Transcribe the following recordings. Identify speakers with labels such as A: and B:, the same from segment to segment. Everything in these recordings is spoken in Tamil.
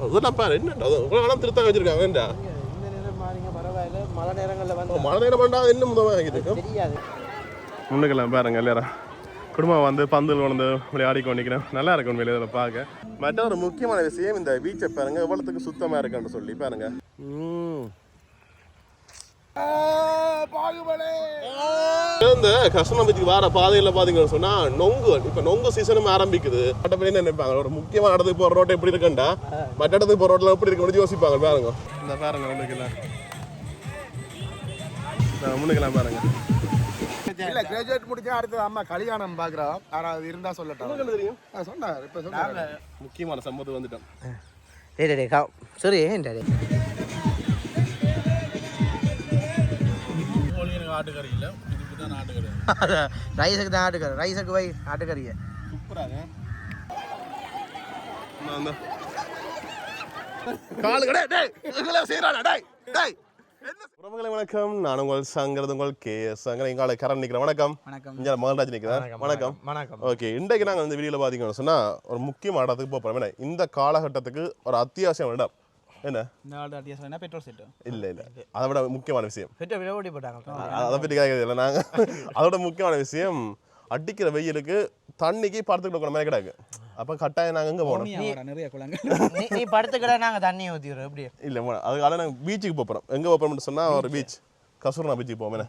A: அதெல்லாம் பாரு என்ன அதெல்லாம் திருத்தம் வச்சிருக்காங்க என்ன
B: மழை நேரங்களில் வந்து
A: மழை நேரம் பண்ணால் இன்னும் முதலாக
B: தெரியாது.
A: முன்னுக்கெல்லாம் பாருங்க எல்லாரும் குடும்பம் வந்து பந்தல் வந்து விளையாடி கொண்டிருக்கிறேன். நல்லா இருக்கும் வெளியே இதில் பார்க்க. மற்ற ஒரு முக்கியமான விஷயம் இந்த பீச்சை பாருங்க எவ்வளோத்துக்கு சுத்தமாக இருக்குன்னு சொல்லி பாருங்க. இந்த கஸ்டமர் பீச்சுக்கு வர பாதையில் பார்த்தீங்கன்னு சொன்னால் நொங்கு இப்போ நொங்கு சீசனும் ஆரம்பிக்குது. மற்ற என்ன நினைப்பாங்க ஒரு முக்கியமான இடத்துக்கு போகிற ரோட்டை எப்படி இருக்குண்டா மற்ற இடத்துக்கு போகிற ரோட்டில் எப்படி இருக்குன்னு யோசிப்பாங்க. பாருங்க இந்த பாருங்க முன்னுக்கெல்லாம் முன்னுக்கெல்லாம் பாருங்க.
C: இல்ல கிராஜுவேட் முடிஞ்சா அடுத்து அம்மா கல்யாணம் பாக்குறோம். ஆனா அது இருந்தா சொல்லட்டும்
A: தெரியும்
C: சொன்னார். இப்ப சொன்னார்
A: முக்கியமான சம்பவம் வந்துட்டோம்.
B: சரி ஏன்டா
A: ஆட்டுக்கறி இல்லை இதுக்கு தான் ஆட்டுக்கறி
B: ரைஸுக்கு தான் ஆட்டுக்கறி ரைஸுக்கு போய் ஆட்டுக்கறியை
A: சூப்பராக காலு கடை உறவுகளை வணக்கம். நான் உங்கள் சங்கரது உங்கள் சங்கர் எங்கால கரண் நிற்கிறேன். வணக்கம். இங்கே மகன்ராஜ் நிற்கிறேன். வணக்கம். ஓகே இன்றைக்கு நாங்கள் இந்த வீடியோவில் பார்த்தீங்கன்னு சொன்னால் ஒரு முக்கியமான இடத்துக்கு போகிறோம். இந்த காலகட்டத்துக்கு ஒரு அத்தியாவசியம் இடம் என்ன பெட்ரோல் செட் இல்லை அதை விட முக்கியமான விஷயம் அதை பற்றி கேட்கறது இல்லை நாங்கள். அதோட முக்கியமான விஷயம் அடிக்கிற வெயிலுக்கு தண்ணிக்கு படுத்துக்கிட்டு இருக்கிற மாதிரி கிடக்கு. அப்போ கட்டாயம் நாங்கள் எங்கே போகணும்
B: நிறைய குளங்கள் நீ படுத்துக்கிட்ட நாங்கள் தண்ணி ஊற்றிடுறோம் எப்படி இல்லை
A: அதுக்காக நாங்கள் பீச்சுக்கு போகிறோம். எங்கே போகிறோம்னு சொன்னால் ஒரு பீச் கசூர்னா பீச்சுக்கு போவோம்.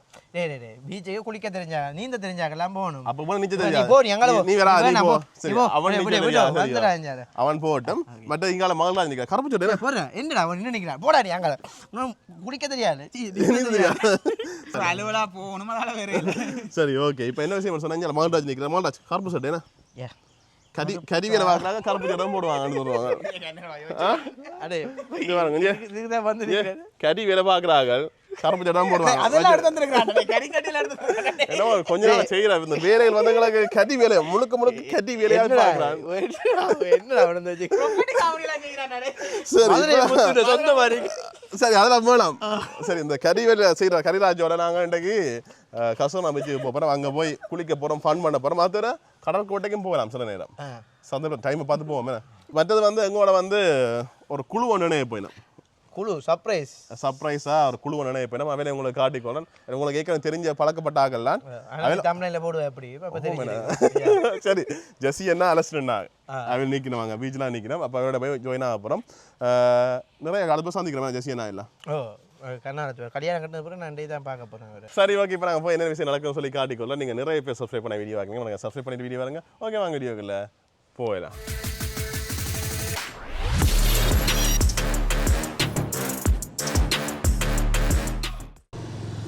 B: பீச்சுக்கு குளிக்க தெரிஞ்சா நீந்த தெரிஞ்சாக்கெல்லாம் போகணும்.
A: அப்போ போன நீச்சல் தெரியாது அவன் போகட்டும். மற்ற இங்கால மகள்லாம் நிற்கிறேன் கருப்பு சொல்லிட்டு
B: போறேன் என்னடா அவன் இன்னும் நிற்கிறான் போடாடி அங்கே குளிக்க தெரியாது அலுவலா போகணும் அதனால வேற
A: சரி ஓகே. இப்போ என்ன விஷயம் சொன்னா மகன்ராஜ் நிற்கிறேன். மகன்ராஜ் கருப்பு சட்டை என்ன கறி வேலை பார்க்குறாங்க கருப்பு சட்டம் போடுவாங்கன்னு சொல்லுவாங்க. கறி வேலை பார்க்குறாங்க கருப்பு சட்டம் போடுவாங்க. கொஞ்ச நாள் செய்யற இந்த வேலைகள் வந்தவங்களுக்கு கதி வேலை முழுக்க முழுக்க கதி வேலையா பாக்குறாங்க. சரி அதெல்லாம் வேணாம். சரி இந்த கறி வேலை செய்யற கரிராஜோட நாங்க இன்றைக்கு கசோனா பீச்சுக்கு போறோம். அங்க போய் குளிக்க போறோம் ஃபன் பண்ண போறோம். அது கடற்கோட்டைக்கும் போகலாம் சில நேரம் சந்தர்ப்பம் டைமை பார்த்து போவோம். மற்றது வந்து எங்களோட வந்து ஒரு குழு ஒன்று நினைவு போயிடும்.
B: குழு சர்ப்ரைஸா
A: ஒரு குழு நினைவு போயிடும். அவையில உங்களுக்கு காட்டிக்கோணும். உங்களுக்கு ஏற்கனவே தெரிஞ்ச பழக்கப்பட்ட ஆகலாம். சரி ஜெஸ்ஸி என்ன அலசினா அவள் நீக்கணுவாங்க பீச்லாம் நீக்கணும். அப்போ அவரோட போய் ஜாயின் ஆக போகிறோம். நிறைய காலத்து சந்திக்கிறோம் ஜெஸ்ஸி என்ன இல்லை
B: கல்யாணம் கட்டினது பிறகு நான் தான் பார்க்க போகிறேன்.
A: சரி ஓகே. இப்போ நாங்கள் போய் என்ன விஷயம் நடக்கும்னு சொல்லி காட்டிக்கொள்ள நீங்கள் நிறைய பேர் சப்ஸ்கிரைப் பண்ண வீடியோ வாங்க. நாங்கள் சப்ஸ்கிரைப் பண்ணிட்டு வீடியோ வாங்க. ஓகே வாங்க வீடியோக்குள்ள போயிடலாம்.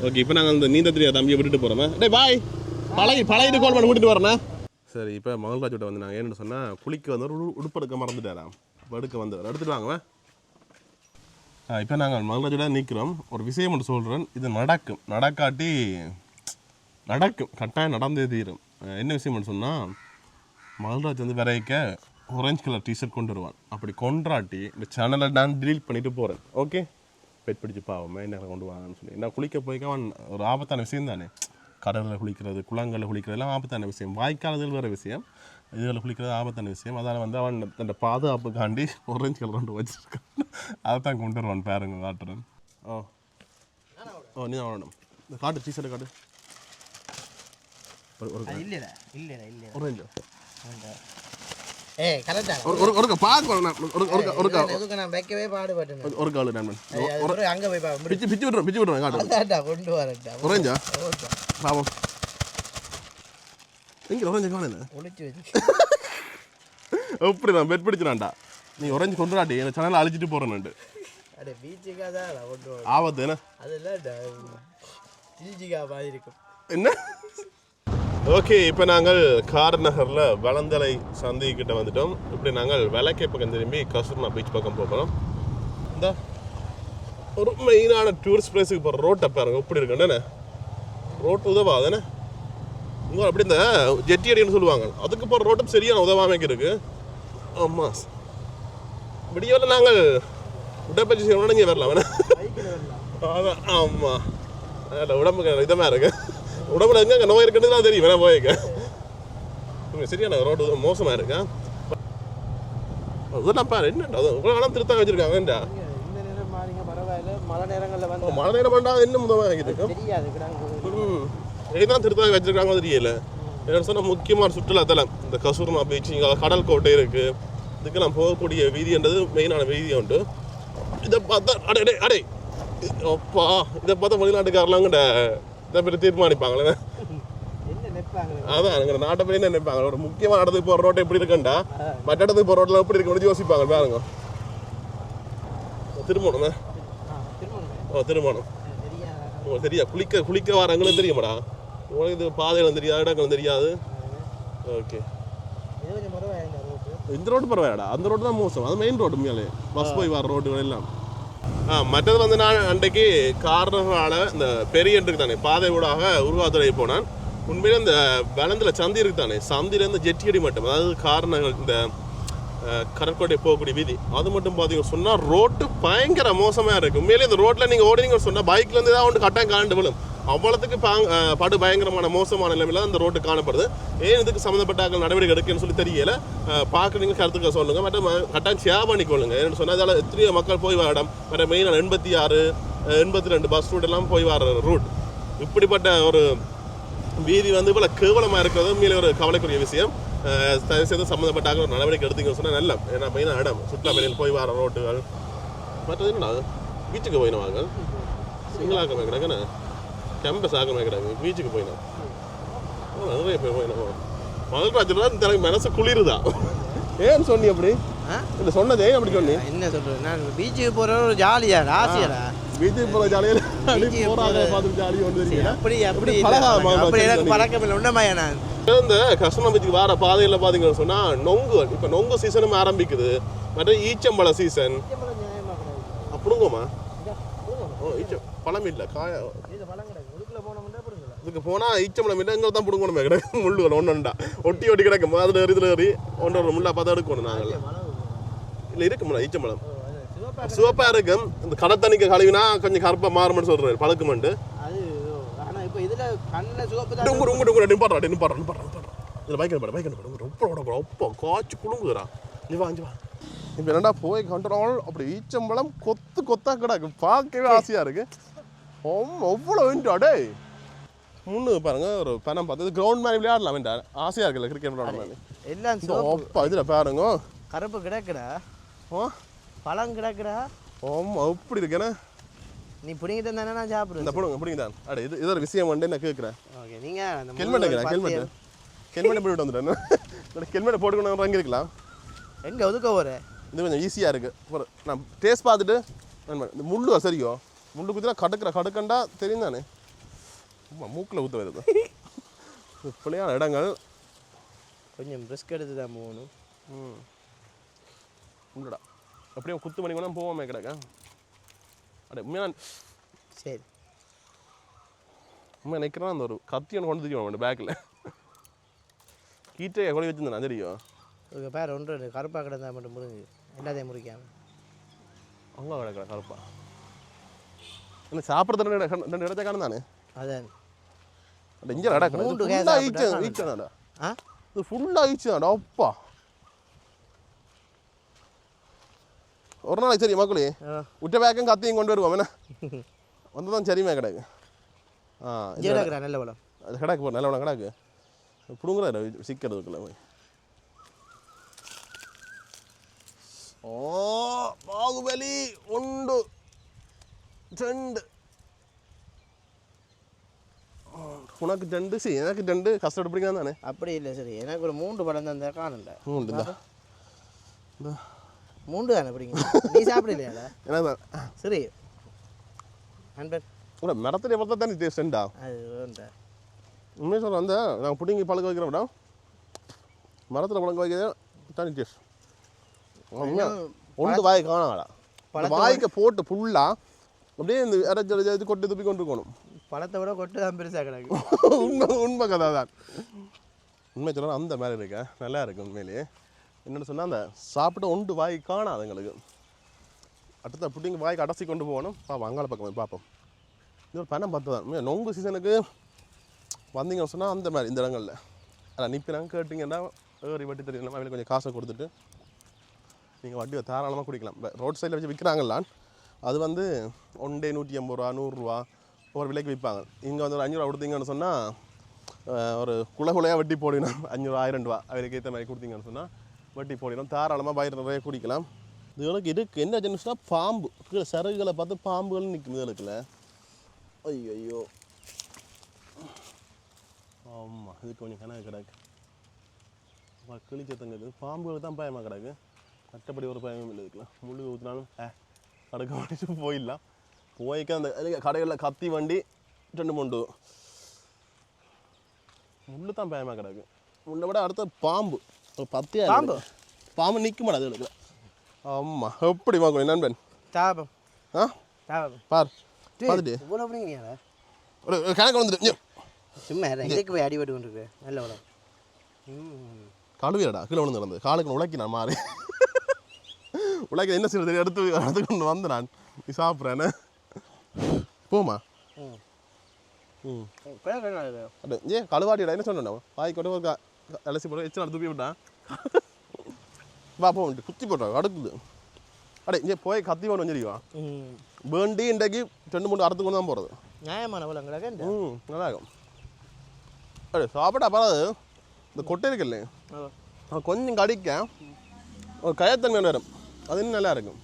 A: ஓகே இப்போ நாங்கள் அந்த நீந்த தெரியாத தம்பியை விட்டுட்டு போகிறோமே. டே பாய் பழையிட்டு கால் பண்ணி விட்டுட்டு வரேண்ணா. சரி இப்போ மகள்ராஜோட வந்து நாங்கள் ஏன்னு சொன்னால் குளிக்க வந்து ஒரு உடுப்பெடுக்க மறந்துட்டாராம். இப்போ எடுக்க வந்து எடுத்துட்டு வாங்குவேன். இப்போ நாங்கள் மகள்ராஜோட நிற்கிறோம். ஒரு விஷயம் மட்டும் சொல்கிறேன். இது நடக்கும் கட்டாயம் நடந்தே தீரும். என்ன விஷயம் மட்டும் சொன்னால் மகள்ராஜ் வந்து வரைக்க ஆரஞ்சு கலர் டிஷர்ட் கொண்டு வருவான். அப்படி கொண்டாட்டி இந்த சேனலை நான் டிலீட் பண்ணிவிட்டு போகிறேன். ஓகே பெட் பிடிச்சி பாவமே என்ன கொண்டு வாங்கன்னு சொல்லி நான் குளிக்க போய்க்க அவன் ஒரு ஆபத்தான விஷயம் தானே. கடலில் குளிக்கிறது குளங்களில் குளிக்கிறதுலாம் ஆபத்தான விஷயம். வாய்க்காலத்தில் வேறு விஷயம். இதில் குளிக்கிறது ஆபத்தான விஷயம். அதனால் வந்து அவன் அந்த பாதுகாப்புக்காண்டி ஆரஞ்சு கலர் கொண்டு வச்சுருக்கான். அதை தான் கொண்டு வருவான் பேருங்க காட்டுறேன். நீ தான் வரணும். இந்த காட்டு டீஷர்ட்டை காட்டு எப்படி நான் பெட் பிடிச்சினான்டா நீ உறைஞ்சு கொண்டுடாட்டி என்ன சேனல் அழிச்சிட்டு போறேன்னு ஆபத்து என்ன. ஓகே இப்போ நாங்கள் கார் நகரில் வளந்தலை சந்தைக்கிட்ட வந்துட்டோம். இப்படி நாங்கள் விளக்கை பக்கம் திரும்பி கசூர்னா பீச் பக்கம் போகிறோம். இந்த ஒரு மெயினான டூரிஸ்ட் பிளேஸுக்கு போகிற ரோட்டை பாருங்க எப்படி இருக்குன்னு. ரோட்டு உதவாதானே இங்கே அப்படி இந்த ஜெட்டி அடின்னு சொல்லுவாங்க அதுக்கு போகிற ரோட்டும் சரியான உதவாமைக்கு இருக்குது. ஆமாம் விடியோவில் நாங்கள் உடற்பயிற்சி செய்யணும்னு இங்கே வரலாம் வேணா. அதான் ஆமாம் அதில் உடம்புக்கு இதமாக இருக்கு. உடம்புல எங்கே நோய் இருக்குன்னு தெரியும் வேணா போயிருக்க. சரியான ரோடு மோசமாக இருக்கா. அதெல்லாம் பாரு என்னடா அது உங்களெல்லாம் திருத்தம் வச்சிருக்காங்க ஏன்டா
B: இந்த நேரம் மாறிங்க பரவாயில்ல மழை நேரங்களில் வந்து
A: மழை நேரம் பண்ணால் இன்னும் முதல் இருக்கும்
B: தெரியாது கிடாங்க
A: இதுதான் திருத்தம் வச்சிருக்காங்க தெரியல என்ன சொன்னால் முக்கியமான சுற்றுலாத்தலம் இந்த கசூர்மா பீச் இங்கே கடல் கோட்டை இருக்குது இதுக்கெல்லாம் போகக்கூடிய வீதின்றது மெயினான வீதி உண்டு இதை பார்த்தா அடே அப்பா இதை பார்த்தா வெளிநாட்டுக்காரலாங்கிட்ட இதை பேர் தீர்மானிப்பாங்களே அதான் எங்கள் நாட்டை போய் என்ன நினைப்பாங்க ஒரு முக்கியமான இடத்துக்கு போகிற ரோட்டை எப்படி இருக்குண்டா மற்ற இடத்துக்கு போகிற ரோட்டில் எப்படி இருக்கு யோசிப்பாங்க பாருங்க திருமணம் திருமணம் உங்களுக்கு தெரியா குளிக்க வரவங்களும் தெரியுமாடா உங்களுக்கு இது பாதைகளும் தெரியாது இடங்களும் தெரியாது ஓகே இந்த ரோடு பரவாயில்லடா அந்த ரோடு தான் மோசம் அது மெயின் ரோடு மேலே பஸ் போய் வர ரோடுகள் எல்லாம் மற்றது வந்து நான் அன்றைக்கு காரணங்களால் இந்த பெரிய இடத்துக்கு தானே பாதை ஊடாக உருவாத்துறை போனான் உண்மையிலே இந்த வளந்தில் சந்தி இருக்கு தானே சந்திலேருந்து ஜெட்டியடி மட்டும் அதாவது காரணங்கள் இந்த கடற்கோட்டை போகக்கூடிய வீதி அது மட்டும் பார்த்தீங்கன்னா சொன்னால் ரோட்டு பயங்கர மோசமாக இருக்குது உண்மையிலே இந்த ரோட்டில் நீங்கள் ஓடினீங்க சொன்னால் பைக்லேருந்து தான் ஒன்று கட்டாயம் காண்டு விழும் அவ்வளோத்துக்கு படு பயங்கரமான மோசமான நிலைமையில் அந்த ரோட்டு காணப்படுது ஏன் இதுக்கு சம்மந்தப்பட்ட நடவடிக்கை எடுக்குன்னு சொல்லி தெரியல பார்க்குறீங்க கருத்துக்க சொல்லுங்கள் மற்ற கட்டாயம் ஷேர் பண்ணிக்கொள்ளுங்க ஏன்னு சொன்னால் அதில் எத்தனையோ மக்கள் போய் வர இடம் மற்ற மெயினான 86 82 பஸ் ரூட் எல்லாம் போய் வர ரூட் இப்படிப்பட்ட ஒரு வீதி வந்து இவ்வளோ கேவலமாக இருக்கிறது உண்மையிலே ஒரு கவலைக்குரிய விஷயம் தயவு செய்து சம்மந்தப்பட்டாக ஒரு நடவடிக்கை எடுத்தீங்கன்னு சொன்னால் நல்ல ஏன்னா மெயினாக இடம் சுற்றுலா பயணிகள் போய் வர ரோட்டுகள் மற்றது என்னடா பீச்சுக்கு போயினவாங்க சிங்களாக்கமே கிடக்குன்னு கேம்பஸ் ஆகமே கிடக்கு பீச்சுக்கு போயினோம் நிறைய பேர் போயினோம் மகள்ராஜ் எனக்கு மனசு குளிருதா ஏன்னு சொன்னி அப்படி இல்லை சொன்னதே அப்படி சொன்னி
B: என்ன சொல்கிறேன் நான் பீச்சுக்கு போகிற ஒரு ஜாலியாக ஆசையாடா
A: பீச்சுக்கு போகிற ஜாலியாக போகிறாங்க பார்த்து ஜாலியாக வந்து
B: அப்படி அப்படி எனக்கு பழக்கம் இல்லை உண்டமாயா நான்
A: இந்த கஸ்டமர் பீச்சுக்கு வர பாதையில் பார்த்தீங்கன்னு சொன்னால் நொங்கு இப்போ நொங்கு சீசனும் ஆரம்பிக்குது மற்ற ஈச்சம்பழ சீசன் அப்படிங்கம்மா ஓ ஈச்சம் பழம் இல்லை காய இதுக்கு போனால் ஈச்சம்பழம் இல்லை எங்கே தான் பிடுங்கணுமே கிடக்கு முள்ளுகள் ஒன்றுண்டா ஒட்டி கிடக்கும் அதில் இதில் ஏறி ஒன்று முள்ளா பார்த்து எடுக்கணும் நாங்கள் இல்லை இருக்கும்ல ஈச்சம்பழம் சிவப்பாக இருக்கும் இந்த கடை தண்ணிக்கு கழுவினா கொஞ்சம் கருப்பாக மாறும்னு சொல்கிறேன் பழக்கமெண்டு இதில் பைக் ஒப்ப காய்ச்சி குழுங்குறா நீ வா இப்போ என்னடா போய் கண்ட்ரோல் அப்படி ஈச்சம்பழம் கொத்தா கிடக்கு பார்க்கவே ஆசையாக இருக்கு அவ்வளோ வேண்டாடே முன்னு பாருங்க ஒரு பணம் பார்த்து கிரவுண்ட் மாதிரி விளையாடலாம் வேண்டாம் ஆசையாக இருக்குல்ல கிரிக்கெட் விளையாட மாதிரி
B: எல்லாம்
A: அப்பா இதில் பாருங்க
B: கருப்பு கிடக்குடா பழம் கிடக்குடா
A: அப்படி இருக்கேன்னா
B: நீ பிடிங்கி தானே நான் சாப்பிடுவேன்
A: இந்த பிடிங்க தான் அட இது ஒரு விஷயம் வந்து நான் கேட்குறேன்
B: ஓகே நீங்கள்
A: ஹெல்மெட் போட்டு வந்துட்டேன் ஹெல்மெட்டை போட்டுக்கணும் வாங்கியிருக்கலாம்
B: எங்கே ஒதுக்க போகிற
A: இது கொஞ்சம் ஈஸியாக இருக்குது நான் டேஸ்ட் பார்த்துட்டு இந்த முள்ளு சரியோ முள்ளு குத்தினா கடுக்கண்டா தெரியும் தானே மூக்கில் ஊற்ற வருது இப்படியான இடங்கள்
B: கொஞ்சம் ரிஸ்க் எடுத்து தான் போகணும்
A: உண்டுடா அப்படியே குத்து மணி கூட போவோமே கிடக்க அடே உண்மையான
B: சரி
A: உண்மையாக நிற்கிறேன் அந்த ஒரு கத்தி ஒன்று கொண்டு தூக்கணும் பேக்கில் கீட்டை கொடி வச்சுருந்தேன் தெரியும்
B: ஓகே பேர் ஒன்று கருப்பாக கிடந்தா மட்டும் முடிஞ்சு எல்லாத்தையும் முறிக்காம
A: அங்கே கிடக்கிற கருப்பா என்ன சாப்பிட்றது ரெண்டு இடத்த காணும் தானே
B: அதான்
A: இங்கே நடக்கணும் ஈச்சனாடா இது ஃபுல்லாக ஈச்சனாடா அப்பா ஒரு நாளைக்கு சரி மக்களே விட்ட பேக்கும் கத்தியும் கொண்டு வருவோம் என்ன வந்து தான் சரிமே கிடக்கு
B: நல்ல பழம்
A: அது கிடக்கு போ நல்ல பழம் கிடக்கு பிடுங்குற சிக்கிறதுக்குள்ள போய் ஓ பாகுபலி 1 2 உனக்கு 2 சரி எனக்கு 2 கஷ்டப்பட்டு பிடிக்கலாம் தானே
B: அப்படி இல்லை சரி எனக்கு ஒரு 3 படம் தான் காணல
A: 3 தான்
B: 3 தானே பிடிங்க நீ சாப்பிடலையாடா
A: என்ன
B: சரி நண்பன்
A: உங்களை மரத்தில் பார்த்தா தானே டேஸ்ட்டா
B: அது வேண்டா
A: உண்மையை சொல்கிறேன் அந்த நாங்கள் பிடிங்கி பழக்க வைக்கிறோம் மேடம் மரத்தில் பழக்க வைக்கிறது தனி டேஸ்ட் ஒன்று வாய் காணாடா வாய்க்க போட்டு ஃபுல்லாக அப்படியே இந்த அரைச்சி கொட்டு துப்பி கொண்டு இருக்கணும்
B: பழத்தை விட கொட்டு தான் பெருசாக கிடக்கு
A: உண்மை கதை தான் உண்மை சொல்கிறேன் அந்த மாதிரி இருக்க நல்லா இருக்கு உண்மையிலேயே என்னென்னு சொன்னால் அந்த சாப்பிட்டு ஒன்று வாய் காணாது எங்களுக்கு அடுத்த புட்டிங்க வாய்க்கு அடைச்சி கொண்டு போகணும் அங்காள பக்கம் போய் பார்ப்போம் இது ஒரு பணம் பார்த்து தான் நொங்கு சீசனுக்கு வந்தீங்கன்னு சொன்னால் அந்த மாதிரி இந்த இடங்களில் அதான் நிற்கிறாங்க கேட்டிங்கன்னா ஏறி வட்டி தெரியும் அவங்களுக்கு கொஞ்சம் காசை கொடுத்துட்டு நீங்கள் வட்டி தாராளமாக குடிக்கலாம். ரோட் சைடில் வச்சு விற்கிறாங்களான் அது வந்து ஒன்றே 150 ரூபா 100 ரூபா ஒரு விலைக்கு விற்பாங்க. இங்கே வந்து ஒரு 500 ரூபா கொடுத்தீங்கன்னு சொன்னால் ஒரு குலையாக வட்டி போடணும். 500 1000 ரூபா அவருக்கு ஏற்ற மாதிரி கொடுத்தீங்கன்னு சொன்னால் வட்டி போடணும். தாராளமாக வயிறு நிறைய குடிக்கலாம். இதுகளுக்கு இருக்குது என்ன ஜென்ஸ்னால் பாம்பு கீழே சருகுகளை பார்த்து பாம்புகள் நிற்கும் இதுகளுக்குல. ஐயோ ஆமாம் இது கொஞ்சம் கணக்கு கிடக்கு கிழிச்சத்தங்க பாம்புகள் தான் பயமாக கிடக்கு. மற்றபடி ஒரு பயமும் இல்லை இதுக்குலாம். முள்ளு ஊற்றினாலும் கடுக்க மாட்டிட்டு போயிடலாம். போய்க்க அந்த கடைகளில் கத்தி வண்டி 2 முள்ளு தான் பயமாக கிடக்கு. முள்ளை விட அடுத்த பாம்பு ஒரு 10 பாம்பு நிற்க மாட்டாது இதுல. ஆமாம் எப்படி வாங்க நண்பன்
B: தாபம்
A: பார் பார்த்துட்டு ஒரு கணக்கு வந்துட்டு
B: சும்மா இதுக்கு போய் அடிபட்டு கொண்டு நல்ல உடம்பு
A: கழுவிடா கீழே விழுந்து நடந்தது காலுக்கு உழைக்கி நான் மாறி உழைக்க என்ன செய்யறது எடுத்து கொண்டு வந்து நான் நீ சாப்பிட்றேன்னு போமா ஏன் கழுவாடிடா என்ன சொன்னோம் வாய் கொண்டு ஒரு அலசி போட எச்சு தூக்கி விட்டான் வா போ குத்தி போட்டோம் அடுக்குது அடே இங்கே போய் கத்தி கொண்டு வந்துருக்கா வேண்டி இன்றைக்கு 2-3 அறுத்து கொண்டு தான் போகிறது
B: நியாயமான விலங்குறாங்க
A: நல்லா இருக்கும். அடே சாப்பிட்டா பரவாது இந்த கொட்டை இருக்குல்ல கொஞ்சம் கடிக்க ஒரு கயத்தன்மை வரும் அது இன்னும் நல்லா இருக்கும்.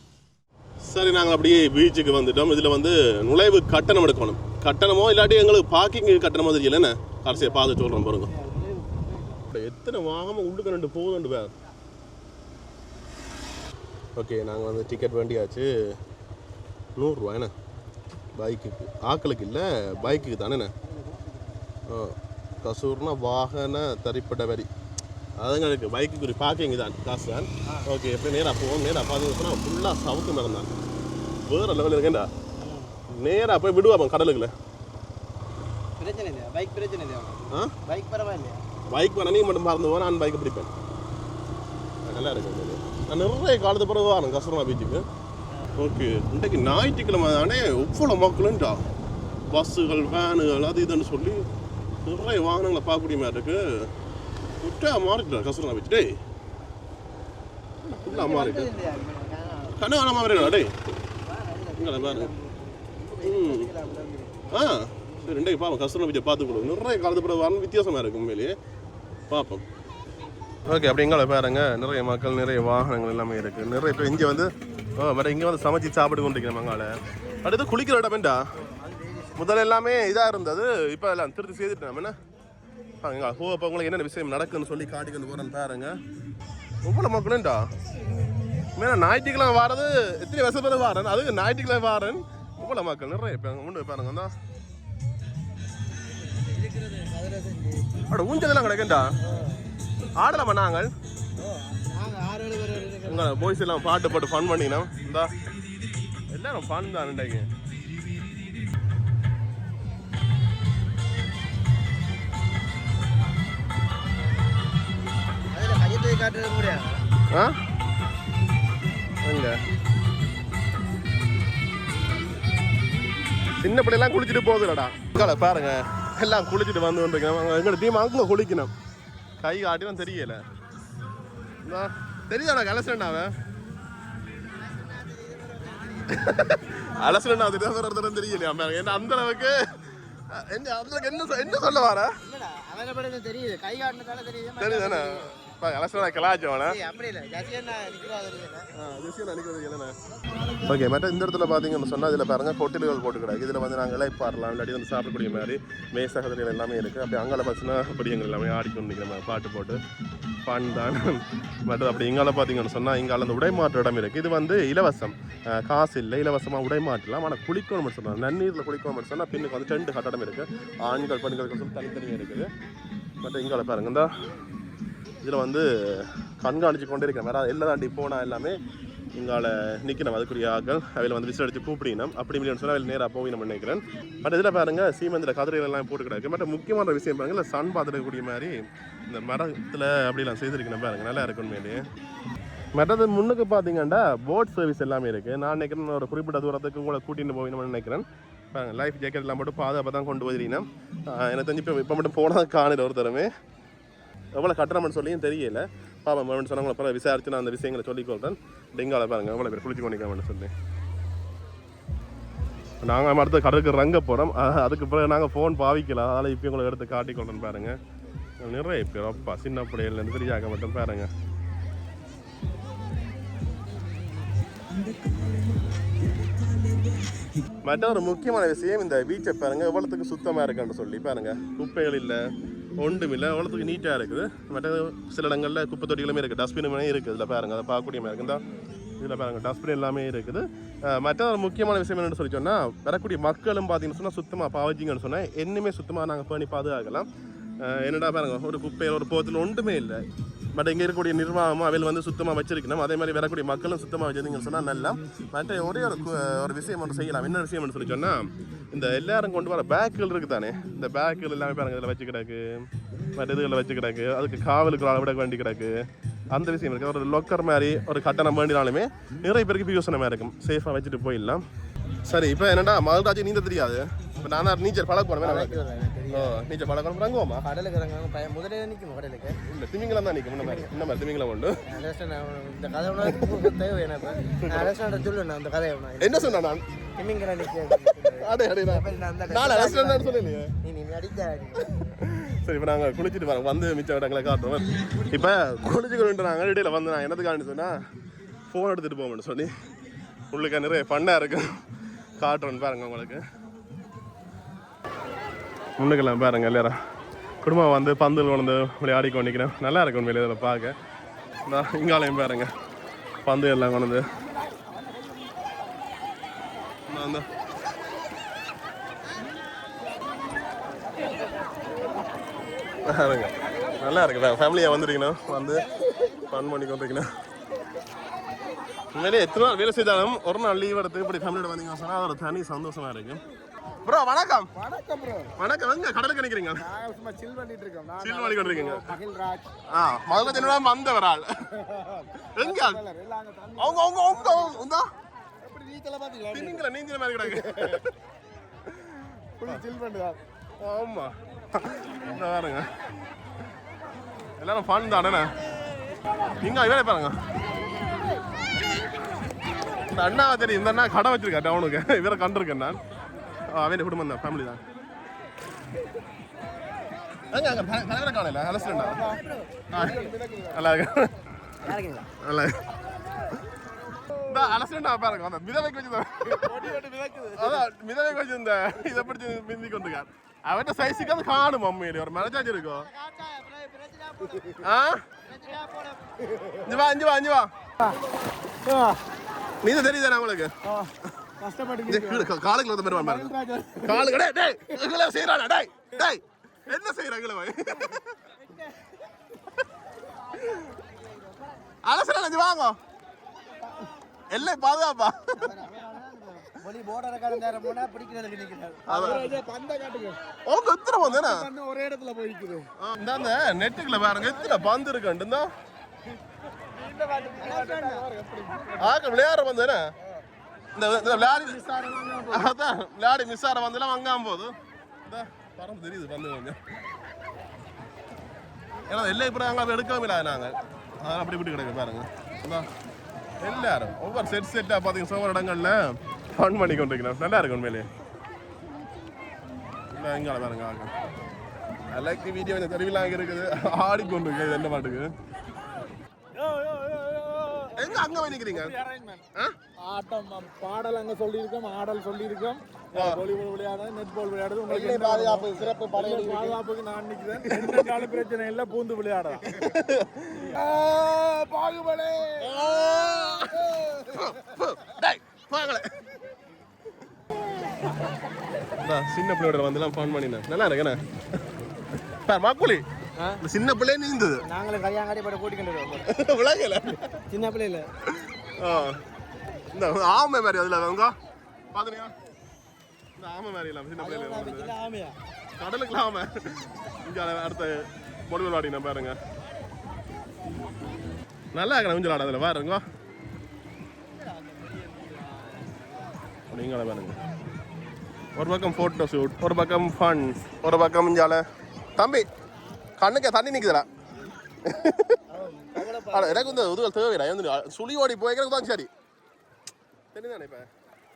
A: சரி நாங்கள் அப்படியே பீச்சுக்கு வந்துட்டோம். இதில் வந்து நுழைவு கட்டணம் எடுக்கணும். கட்டணமோ இல்லாட்டி எங்களுக்கு பார்க்கிங் கட்டணமோ தெரியல என்ன கடைசியை பார்த்து சொல்கிறோம் பாருங்க. எத்தனை வாங்காமல் உள்ளுக்கு 2 போகுதுண்டு வேறு. ஓகே நாங்கள் வந்து டிக்கெட் வேண்டியாச்சு 100 ரூபா என்ன பைக்குக்கு ஆக்களுக்கு இல்லை பைக்குக்கு தானேண்ணே. கசூர்னா வாகன தரிப்பட்ட வரி அதுங்க இருக்குது. பைக்குக்கு ஒரு பார்க்கிங் தான் காசு தான். ஓகே எப்படி நேராக போவோம். நேராக பார்த்தீங்கன்னா ஃபுல்லாக சவுக்கு மேடம் தான் வேறு லெவலில் இருக்கேன்டா. நேராக போய் விடுவாப்பா கடலுக்குள்ள
B: பிரச்சனை இல்லையா பைக் பிரச்சனை இல்லையா பைக் பரவாயில்லையா
A: பைக் பண்ண நீ மட்டும் மறந்து போனால் நான் பைக்கை பிடிப்பேன். நல்லா இருக்கு. நான் நிறைய காலத்து பிறகு வரேன் கசூர்னா பீச்சுக்கு. ஓகே இன்றைக்கு ஞாயிற்றுக்கிழமை தானே எவ்வளோ மக்களுண்டா பஸ்ஸுகள் வேனுகள் அது இதுன்னு சொல்லி நிறைய வாகனங்களை பார்க்கக்கூடிய மாதிரி இருக்கு. விட்டா மாறிட்டா கசூர்னா பீச் டே ஃபுல்லாக மாறிட்டு கனகான மாதிரி டே இங்கே பாருங்க. சரி இன்றைக்கு பார்ப்போம் கசூர்னா பீச்சை பார்த்து கொடுக்கும். நிறைய காலத்து பிறகு வரணும் வித்தியாசமாக இருக்கும் உண்மையிலேயே பார்ப்போம். ஓகே அப்படி எங்களை பாருங்க நிறைய மக்கள் நிறைய வாகனங்கள் எல்லாமே இருக்குது. நிறைய பேர் இங்கே வந்து இங்கே வந்து சமைச்சு சாப்பிட்டு கொண்டிருக்கிறேன் மங்கால. அடுத்து குளிக்கிற இடமேண்டா முதல்ல எல்லாமே இதாக இருந்தது. இப்போ எல்லாம் திருத்தி செய்துட்டு நம்ம என்ன இப்போ உங்களுக்கு என்னென்ன விஷயம் நடக்குன்னு சொல்லி காட்டிக்கொண்டு போகிறேன்னு பாருங்க. எவ்வளோ மக்களுண்டா மேலே ஞாயிற்றுக்கிழமை வாரது எத்தனை வருஷம் பேர் வாரன் அது ஞாயிற்றுக்கிழமை வாரன் எவ்வளோ மக்கள் நிறைய உண்டு பாருங்க தான் அப்படி ஊஞ்சலாம் கிடக்குண்டா ஆடலாமா நாங்கள் உங்கள் பாய்ஸ் எல்லாம் பாட்டு போட்டு ஃபன் பண்ணினோம். இந்தா எல்லாரும் ஃபன் தான் இன்றைக்கு. சின்ன பிள்ளைலாம் குளிச்சுட்டு போகுதுலடா பாருங்க எல்லாம் குளிச்சுட்டு வந்து கொண்டிருக்கோம். எங்களோட டீம் அங்கே குளிக்கணும். கை காட்டினா தெரியல தெரியுதாடா அலசனாவ அலசனா தெரியலையா என்ன அந்த அளவுக்கு என்ன சொல்ல வர தெரியுதானே அலசனா கலாச்சவன. ஓகே மற்ற இந்த இடத்துல பார்த்தீங்கன்னு சொன்னால் இதில் பாருங்கள் ஹோட்டல்கள் போட்டு கிடக்கு. இதில் வந்து நாங்கள் இலைப்பாரலாம் இல்லாட்டி வந்து சாப்பிடக்கூடிய மாதிரி மேசகதிகள் எல்லாமே இருக்குது. அப்படி அங்கே பார்த்தீங்கன்னா படியங்கள் எல்லாமே ஆடிக்கொண்டு நிற்கிற மாதிரி பாட்டு போட்டு ஃபன் தான். மற்றது அப்படி இங்கால பார்த்தீங்கன்னு சொன்னால் இங்கால அந்த உடைமாற்று இடம் இருக்குது. இது வந்து இலவசம் காசு இல்லை இலவசமாக உடைமாற்றலாம். ஆனால் குளிக்கணும்னு சொன்னால் நன்னீரில் குளிக்கணும்னு சொன்னால் பின்னுக்கு வந்து 2 கட்டடம் இருக்குது. ஆண்கள் பெண்களுக்கு சொல்லி தனித்தனியாக இருக்குது. மற்ற இங்கால பாருங்க இந்த இதில் வந்து கண்காணிச்சு கொண்டே இருக்கிற மாதிரி எல்லாம் தாண்டி போனால் எல்லாமே இங்கால நிற்கணும் அதுக்குரிய ஆக்கள் அவையில் வந்து விசில் அடித்து கூப்பிடணும். அப்படி இல்லைன்னு சொன்னால் அதில் நேராக போய் நம்ம நினைக்கிறேன். பட் இதில் பாருங்கள் சீமந்திர கதிரைகள் எல்லாம் போட்டு கிடக்கு. பட் முக்கியமான விஷயம் பாருங்கள் இல்லை சன் பார்த்துடக்கூடிய மாதிரி இந்த மரத்தில் அப்படிலாம் செய்திருக்கணும் பாருங்கள் நல்லா இருக்கும் உண்மையிலேயே. மற்றது முன்னுக்கு பார்த்தீங்கன்னா போட் சர்வீஸ் எல்லாமே இருக்குது. நான் நினைக்கிறேன் ஒரு குறிப்பிட்ட தூரத்துக்கு உங்களை கூட்டிகிட்டு போகணும்னு நினைக்கிறேன். பாருங்கள் லைஃப் ஜாக்கெட் எல்லாம் போட்டு பாதுகாப்பாக தான் கொண்டு போயிருக்கீங்கன்னா எனக்கு தெரிஞ்சு இப்போ மட்டும் போனால் காணில் ஒருத்தருமே எவ்வளோ கட்டணம்னு சொல்லியும் தெரியல. பாப்பா வேணும்னு சொன்னாங்க அப்புறம் விசாரிச்சு நான் அந்த விஷயங்களை சொல்லிக்கொள்கிறேன். டெங்கால பாருங்க எவ்வளோ பேர் குளிச்சு கொண்டிருக்காங்கன்னு சொல்லி. நாங்கள் அடுத்த கடலுக்கு ரங்க போகிறோம். அதுக்கு பிறகு நாங்கள் ஃபோன் பாவிக்கலாம். அதனால் இப்போ உங்களை எடுத்து காட்டிக்கொள்றேன்னு பாருங்க. நிறைய பேர் அப்பா சின்ன பிள்ளைகள்லேருந்து பெரியாக்க மட்டும் பாருங்க. மற்ற ஒரு முக்கியமான விஷயம் இந்த பீச்சை பாருங்க எவ்வளோத்துக்கு சுத்தமாக இருக்குன்னு சொல்லி பாருங்க. குப்பைகள் இல்லை, ஒன்றும் இல்லை, எவ்வளோத்துக்கு நீட்டாக இருக்குது. மற்ற சில இடங்களில் குப்பை தொட்டிகளுமே இருக்குது, டஸ்ட்பினுமே இருக்குது. இதில் பாருங்க அதை பார்க்கக்கூடிய மாதிரி இருக்குதா. இதில் பாருங்கள் டஸ்ட்பின் எல்லாமே இருக்குது. மற்ற ஒரு முக்கியமான விஷயம் என்னென்னு சொல்லி சொன்னால் வரக்கூடிய மக்களும் பார்த்தீங்கன்னு சொன்னால் சுத்தமாக பாவச்சிங்கன்னு சொன்னால் இன்னுமே சுத்தமாக நாங்கள் பண்ணி பாதுகாக்கலாம். என்னடா பாருங்க ஒரு குப்பையில் ஒரு போத்தில் ஒன்றுமே இல்லை. பட் இங்கே இருக்கக்கூடிய நிர்வாகமும் அவையில் வந்து சுத்தமாக வச்சிருக்கணும். அதே மாதிரி வரக்கூடிய மக்களும் சுத்தமாக வச்சிருந்தீங்கன்னு சொன்னால் நல்லா. மற்ற ஒரே ஒரு விஷயம் ஒன்று செய்யலாம். என்ன விஷயம்னு சொல்லி சொன்னால் இந்த எல்லாரும் கொண்டு வர பேக்குகள் இருக்குது தானே, இந்த பேக்குகள் எல்லாமே பாருங்கள் இதில் வச்சு கிடக்கு, மற்ற இதுகளில் வச்சு கிடக்கு, அதுக்கு காவலுக்கு அளவிட வேண்டி கிடக்கு. அந்த விஷயம் இருக்குது. ஒரு லொக்கர் மாதிரி ஒரு கட்டணம் வேண்டினாலுமே நிறைய பேருக்கு யோசனை இருக்கும். சேஃபாக வச்சுட்டு போயிடலாம். சரி இப்போ என்னடா மகள்ராஜி நீந்த தெரியாது. இப்போ நான் நீச்சல் பழக்கணும். நீச்சல் பழக்கணும் ரங்குவோமா
B: கடலுக்கு இறங்க முதலே நிற்கும் கடலுக்கு
A: இல்லை திமிங்கலம் தான் நிற்கும். இந்த மாதிரி திமிங்கலம் உண்டு.
B: இந்த கதை தேவை எனக்கு சொல்லணும். அந்த கதையை
A: என்ன சொன்னா நான்
B: திமிங்கலம் நிற்க
A: சொல்லலையே. சரி இப்போ நாங்கள் குளிச்சுட்டு வரோம். வந்து மிச்ச இடங்களை காட்டுறோம். இப்போ குளிச்சுக்கிட்டு நாங்கள் இடையில வந்து நான் என்னதுக்காண்டி சொன்னால் ஃபோன் எடுத்துகிட்டு போகணும்னு சொல்லி உள்ளுக்கு நிறைய ஃபன்னாக இருக்கு காட்டுறோன்னு பாருங்க. உங்களுக்கு முன்னுக்கெல்லாம் பாருங்க எல்லாரும் குடும்பம் வந்து பந்தல் கொண்டு விளையாடி கொண்டிருக்கிறேன். நல்லா இருக்கும் உண்மையிலே இதில் பார்க்க. இங்காலையும் பாருங்க பந்து எல்லாம் கொண்டு பாருங்க நல்லா இருக்கு. ஃபேமிலியாக வந்துருக்கணும், வந்து ஃபன் பண்ணி கொண்டிருக்கணும். உண்மையிலே எத்தனை நாள் வேலை செய்தாலும் ஒரு நாள் லீவ் எடுத்து இப்படி ஃபேமிலியோட வந்தீங்கன்னா சொன்னால் அது ஒரு தனி சந்தோஷமா இருக்கு. ப்ரோ வணக்கம்.
C: வணக்கம் ப்ரோ.
A: வணக்கம். எங்க கடலுக்கு நிக்கிறீங்க?
C: நான் சும்மா சில் பண்ணிட்டு இருக்கேன்.
A: சில் பண்ணி கொண்டிருக்கீங்க.
C: மகிழ்ராஜ்.
A: முதல்ல என்னடா வந்தவரால் எங்க அவங்க அவங்க அவங்க உண்டா
C: எப்படி நீச்சல பாத்தீங்களா?
A: நீங்கள மாதிரி கிடக்கு.
C: புடி சில் பண்ணுடா.
A: ஆமா இந்த பாருங்க எல்லாரும் ஃபன் தானே. நீங்க இவரே பாருங்க இந்த அண்ணாவை தெரியும். இந்த அண்ணா கடை வச்சிருக்கா டவுனுக்கு. இவரை கண்டிருக்கேன் நான். அவன் குடும்பம் தான், ஃபேமிலி தான். தலைவரை காணல அலசிடா. நல்லா இருக்கு. நல்லா இந்த அலசிடா பாருங்க. அந்த மிதவைக்கு வச்சுதான் அதான் மிதவைக்கு வச்சிருந்த இதை பிடிச்சி மிந்தி கொண்டிருக்கார். அவன் சைஸுக்கு அது காணும் மம்மியில ஒரு மனச்சாச்சு இருக்கும். அஞ்சு வா அஞ்சு வா. நீ தெரியுதானே உங்களுக்கு காலுக்கு வந்து பாருங்க. காலு கடை செய்யறானா டேய் டேய் என்ன செய்யறாங்களே அலசல அஞ்சு வாங்க எல்லை பாதுகாப்பா.
C: ஒரே இடத்துல போயிக்குது.
A: இந்த நெட்டுக்குள்ள பாருங்க எத்தனை பந்து இருக்கு. விளையாடுற பந்து இந்த விளையாடி மிஸ் ஆகிற பந்தெல்லாம் வாங்காம போது பறந்து தெரியுது பந்து கொஞ்சம். ஏன்னா எல்லை இப்போ நாங்கள் எடுக்கவே இல்லை. நாங்கள் அதெல்லாம் அப்படி இப்படி கிடையாது பாருங்க. எல்லாரும் ஒவ்வொரு செட்டாக பார்த்தீங்கன்னா ஒவ்வொரு இடங்களில் ஃபன் பண்ணி கொண்டிருக்கிறோம். நல்லா இருக்கும் உண்மையிலே. இல்லை இங்கே பாருங்க ஆக லைக் வீடியோ கொஞ்சம் தெருவிலாங்க இருக்குது. ஆடிக்கொண்டு இருக்குது என்ன பாட்டுக்கு. எங்க அங்க போய் நிக்கிறீங்க?
C: ஆட்டம் பாடல் அங்க சொல்லியிருக்கோம், ஆடல் சொல்லியிருக்கோம். வாலிபால் விளையாடுறது, நெட்பால் விளையாடுறது. உங்களுக்கு பாதுகாப்பு சிறப்பு பாதுகாப்புக்கு நான் நிக்கிறேன். எந்த கால பிரச்சனை இல்லை, பூந்து விளையாடலாம். பாகுபலே
A: சின்ன பிள்ளையோட வந்து ஃபன் பண்ணினேன். நல்லா இருக்குண்ணே மாக்குழி. சின்ன பிள்ளை நீந்தது.
B: நாங்களும் கல்யாணம் போட கூட்டிக்கிட்டு
A: விளங்கல
B: சின்ன பிள்ளைல
A: இந்த ஆமை மாதிரி அதுல அவங்க பாத்தீங்க. இந்த ஆமை மாதிரி இல்லாம சின்ன பிள்ளைல
B: ஆமையா
A: கடலுக்கு ஆமை. இங்க அடுத்த மொழிகள் வாடினா பாருங்க. நல்லா இருக்கணும் ஊஞ்சல் ஆட. அதில் பாருங்க நீங்களே பாருங்க. ஒரு பக்கம் ஃபோட்டோ ஷூட், ஒரு பக்கம் ஃபன், ஒரு பக்கம் இஞ்சால தம்பி கண்ணுக்கு தண்ணி நிற்குதுடா. எனக்கு இந்த உதவல் தேவையில்லை சுழி ஓடி போய்க்கிறது தான் சரி தெரியுதானே இப்போ